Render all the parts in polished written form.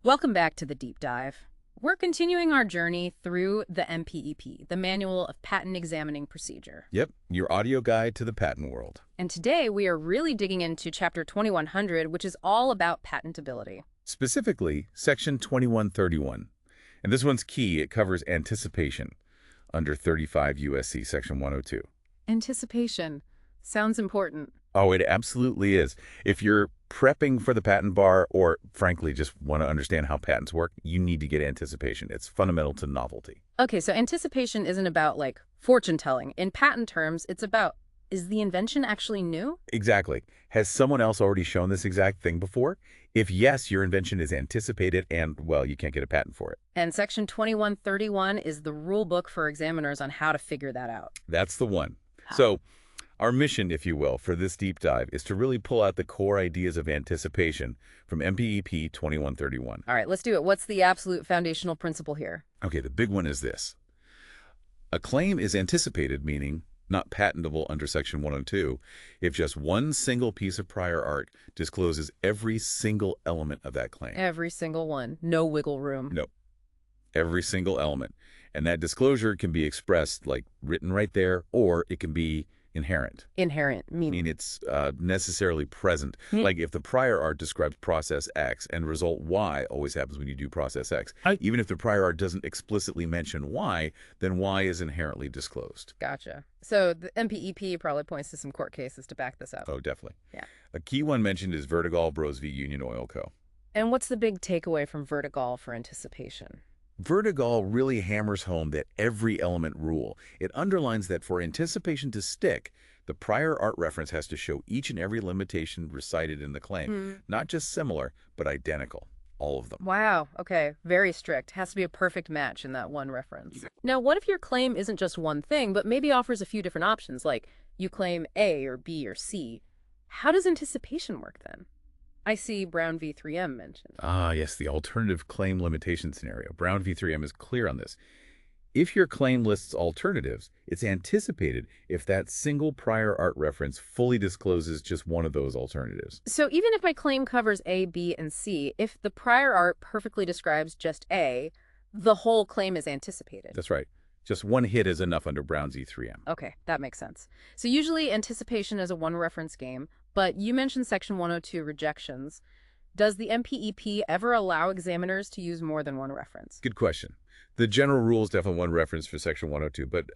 Welcome back to the deep dive. We're continuing our journey through the MPEP, the Manual of Patent Examining Procedure. Yep, your audio guide to the patent world. And today we are really digging into Chapter 2100, which is all about patentability. Specifically, Section 2131. And this one's key. It covers anticipation under 35 U.S.C. Section 102. Anticipation. Sounds important. Oh, it absolutely is. If you're prepping for the patent bar or, frankly, just want to understand how patents work, you need to get anticipation. It's fundamental to novelty. Okay, so anticipation isn't about, like, fortune-telling. In patent terms, it's about, is the invention actually new? Exactly. Has someone else already shown this exact thing before? If yes, your invention is anticipated and, well, you can't get a patent for it. And Section 2131 is the rule book for examiners on how to figure that out. That's the one. So our mission, if you will, for this deep dive is to really pull out the core ideas of anticipation from MPEP 2131. All right, let's do it. What's the absolute foundational principle here? Okay, the big one is this. A claim is anticipated, meaning not patentable under Section 102, if just one single piece of prior art discloses every single element of that claim. Every single one. No wiggle room. No, every single element. And that disclosure can be expressed, like written right there, or it can be inherent. Inherent, I mean, it's necessarily present. Like if the prior art describes process X and result Y always happens when you do process X. Even if the prior art doesn't explicitly mention Y, then Y is inherently disclosed. Gotcha. So the MPEP probably points to some court cases to back this up. Oh, definitely. Yeah. A key one mentioned is Vertigal Bros v. Union Oil Co. And what's the big takeaway from Vertigal for anticipation? Vertigal really hammers home that every element rule. It underlines that for anticipation to stick, the prior art reference has to show each and every limitation recited in the claim. Not just similar, but identical. All of them. Wow. Okay. Very strict. Has to be a perfect match in that one reference. Now, what if your claim isn't just one thing, but maybe offers a few different options, like you claim A or B or C? How does anticipation work then? I see Brown v. 3M mentioned. Ah, yes, the alternative claim limitation scenario. Brown v. 3M is clear on this. If your claim lists alternatives, it's anticipated if that single prior art reference fully discloses just one of those alternatives. So even if my claim covers A, B, and C, if the prior art perfectly describes just A, the whole claim is anticipated. That's right. Just one hit is enough under Brown v. 3M. Okay, that makes sense. So usually anticipation is a one-reference game, but you mentioned Section 102 rejections. Does the MPEP ever allow examiners to use more than one reference? Good question. The general rule is definitely one reference for Section 102, but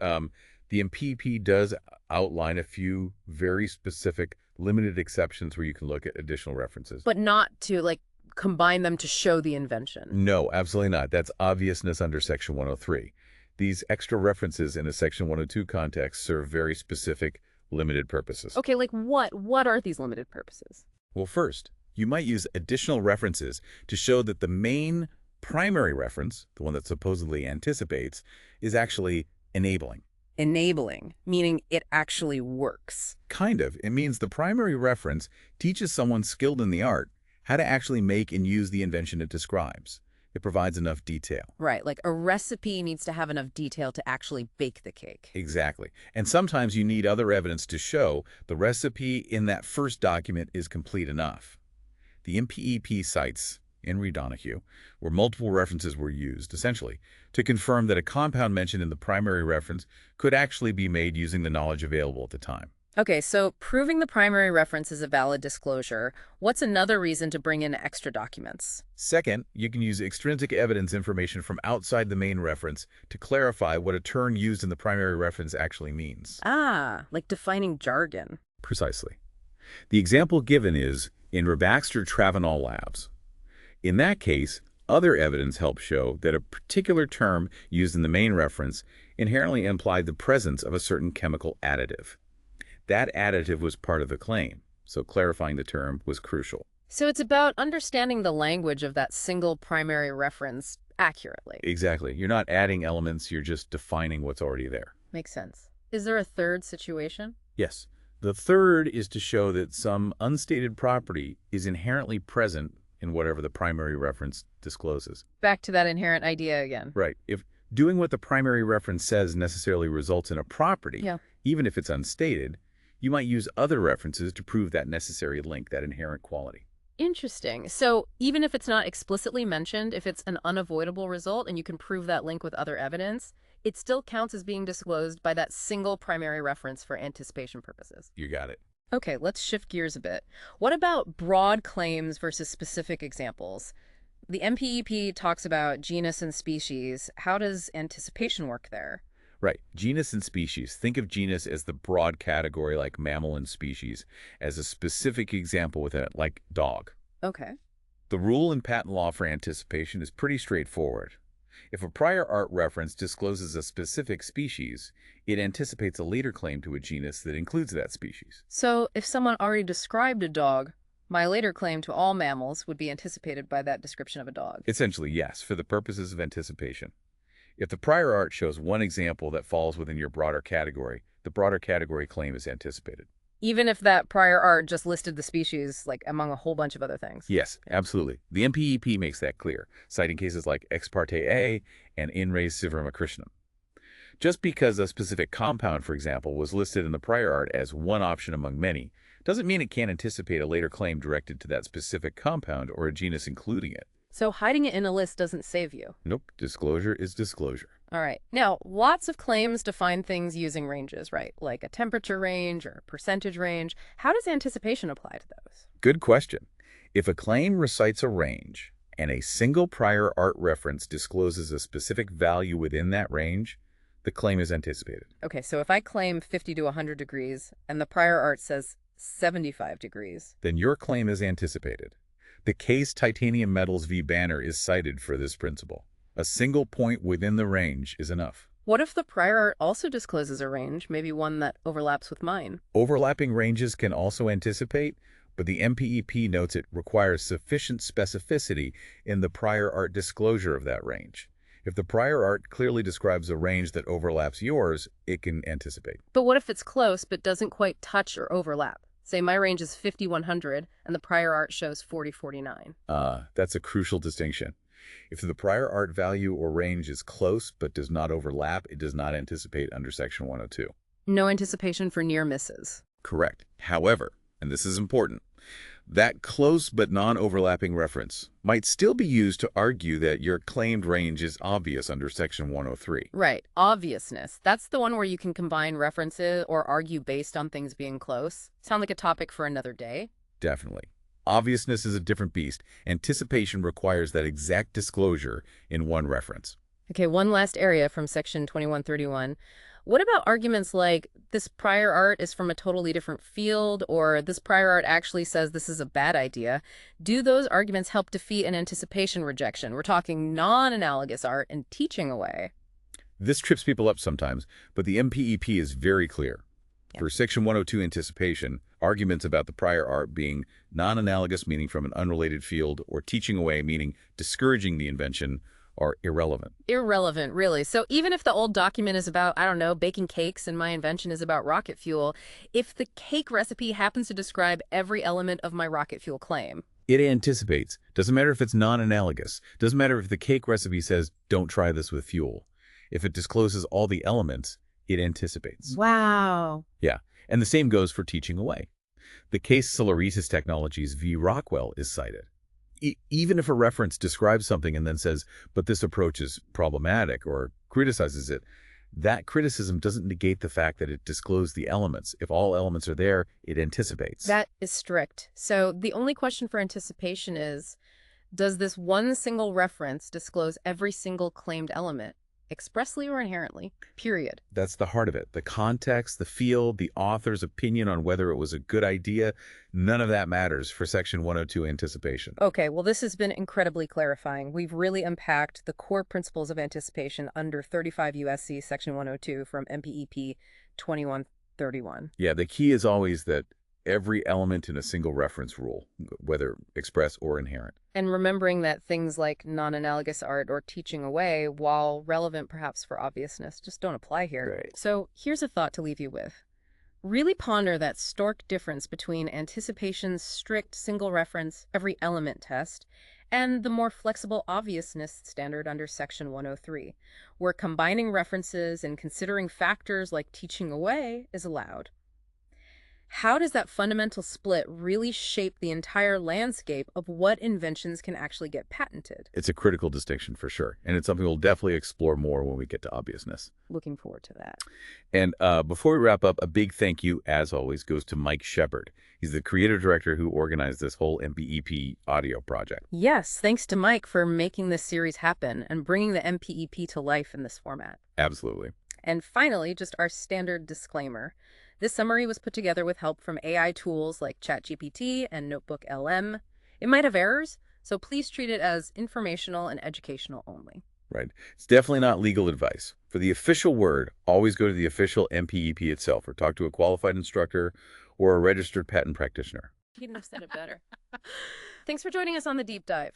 the MPEP does outline a few very specific limited exceptions where you can look at additional references. But not to, like, combine them to show the invention. No, absolutely not. That's obviousness under Section 103. These extra references in a Section 102 context serve very specific, limited purposes. Okay, like what? What are these limited purposes? Well, first, you might use additional references to show that the main primary reference, the one that supposedly anticipates, is actually enabling. Enabling, meaning it actually works. Kind of. It means the primary reference teaches someone skilled in the art how to actually make and use the invention it describes. It provides enough detail. Right, like a recipe needs to have enough detail to actually bake the cake. Exactly. And sometimes you need other evidence to show the recipe in that first document is complete enough. The MPEP cites Henry Donahue, where multiple references were used, essentially, to confirm that a compound mentioned in the primary reference could actually be made using the knowledge available at the time. Okay, so proving the primary reference is a valid disclosure. What's another reason to bring in extra documents? Second, you can use extrinsic evidence information from outside the main reference to clarify what a term used in the primary reference actually means. Ah, like defining jargon. Precisely. The example given is in Rebaxter Travenol Labs. In that case, other evidence helps show that a particular term used in the main reference inherently implied the presence of a certain chemical additive. That additive was part of the claim, so clarifying the term was crucial. So it's about understanding the language of that single primary reference accurately. Exactly. You're not adding elements, you're just defining what's already there. Makes sense. Is there a third situation? Yes. The third is to show that some unstated property is inherently present in whatever the primary reference discloses. Back to that inherent idea again. Right. If doing what the primary reference says necessarily results in a property, even if it's unstated, you might use other references to prove that necessary link, that inherent quality. Interesting. So even if it's not explicitly mentioned, if it's an unavoidable result and you can prove that link with other evidence, it still counts as being disclosed by that single primary reference for anticipation purposes. You got it. Okay, let's shift gears a bit. What about broad claims versus specific examples? The MPEP talks about genus and species. How does anticipation work there? Right. Genus and species. Think of genus as the broad category like mammal and species, as a specific example within it, like dog. Okay. The rule in patent law for anticipation is pretty straightforward. If a prior art reference discloses a specific species, it anticipates a later claim to a genus that includes that species. So if someone already described a dog, my later claim to all mammals would be anticipated by that description of a dog. Essentially, yes, for the purposes of anticipation. If the prior art shows one example that falls within your broader category, the broader category claim is anticipated. Even if that prior art just listed the species, like among a whole bunch of other things. Yes, absolutely. The MPEP makes that clear, citing cases like Ex parte A and In re Sivramakrishnan. Just because a specific compound, for example, was listed in the prior art as one option among many, doesn't mean it can't anticipate a later claim directed to that specific compound or a genus including it. So hiding it in a list doesn't save you. Nope, disclosure is disclosure. All right. Now, lots of claims define things using ranges, right? Like a temperature range or a percentage range. How does anticipation apply to those? Good question. If a claim recites a range and a single prior art reference discloses a specific value within that range, the claim is anticipated. Okay, so if I claim 50 to 100 degrees and the prior art says 75 degrees. Then your claim is anticipated. The case Titanium Metals v. Banner is cited for this principle. A single point within the range is enough. What if the prior art also discloses a range, maybe one that overlaps with mine? Overlapping ranges can also anticipate, but the MPEP notes it requires sufficient specificity in the prior art disclosure of that range. If the prior art clearly describes a range that overlaps yours, it can anticipate. But what if it's close but doesn't quite touch or overlap? Say my range is 50-100 and the prior art shows 40-49. That's a crucial distinction. If the prior art value or range is close but does not overlap, it does not anticipate under Section 102. No anticipation for near misses. Correct. However, and this is important, that close but non-overlapping reference might still be used to argue that your claimed range is obvious under Section 103. Right. Obviousness. That's the one where you can combine references or argue based on things being close. Sound like a topic for another day? Definitely. Obviousness is a different beast. Anticipation requires that exact disclosure in one reference. Okay, one last area from Section 2131. What about arguments like this prior art is from a totally different field or this prior art actually says this is a bad idea? Do those arguments help defeat an anticipation rejection? We're talking non-analogous art and teaching away. This trips people up sometimes, but the MPEP is very clear. Yeah. For Section 102 anticipation, arguments about the prior art being non-analogous, meaning from an unrelated field, or teaching away, meaning discouraging the invention, are irrelevant. Irrelevant, really. So even if the old document is about, I don't know, baking cakes and my invention is about rocket fuel, if the cake recipe happens to describe every element of my rocket fuel claim, it anticipates. Doesn't matter if it's non-analogous. Doesn't matter if the cake recipe says, don't try this with fuel. If it discloses all the elements, it anticipates. Wow. Yeah, and the same goes for teaching away. The case Solaritis Technologies v. Rockwell is cited. Even if a reference describes something and then says, but this approach is problematic or criticizes it, that criticism doesn't negate the fact that it disclosed the elements. If all elements are there, it anticipates. That is strict. So the only question for anticipation is, does this one single reference disclose every single claimed element, expressly or inherently, period? That's the heart of it. The context, the field, the author's opinion on whether it was a good idea, none of that matters for Section 102 anticipation. Okay, well, this has been incredibly clarifying. We've really unpacked the core principles of anticipation under 35 U.S.C. Section 102 from MPEP 2131. Yeah, the key is always that every element in a single reference rule, whether express or inherent. And remembering that things like non-analogous art or teaching away, while relevant perhaps for obviousness, just don't apply here. Right. So here's a thought to leave you with. Really ponder that stark difference between anticipation's strict single reference, every element test, and the more flexible obviousness standard under Section 103, where combining references and considering factors like teaching away is allowed. How does that fundamental split really shape the entire landscape of what inventions can actually get patented? It's a critical distinction for sure, and it's something we'll definitely explore more when we get to obviousness. Looking forward to that. And before we wrap up, a big thank you, as always, goes to Mike Shepard. He's the creative director who organized this whole MPEP audio project. Yes, thanks to Mike for making this series happen and bringing the MPEP to life in this format. Absolutely. And finally, just our standard disclaimer. This summary was put together with help from AI tools like ChatGPT and Notebook LM. It might have errors, so please treat it as informational and educational only. Right. It's definitely not legal advice. For the official word, always go to the official MPEP itself or talk to a qualified instructor or a registered patent practitioner. Couldn't have said it better. Thanks for joining us on the deep dive.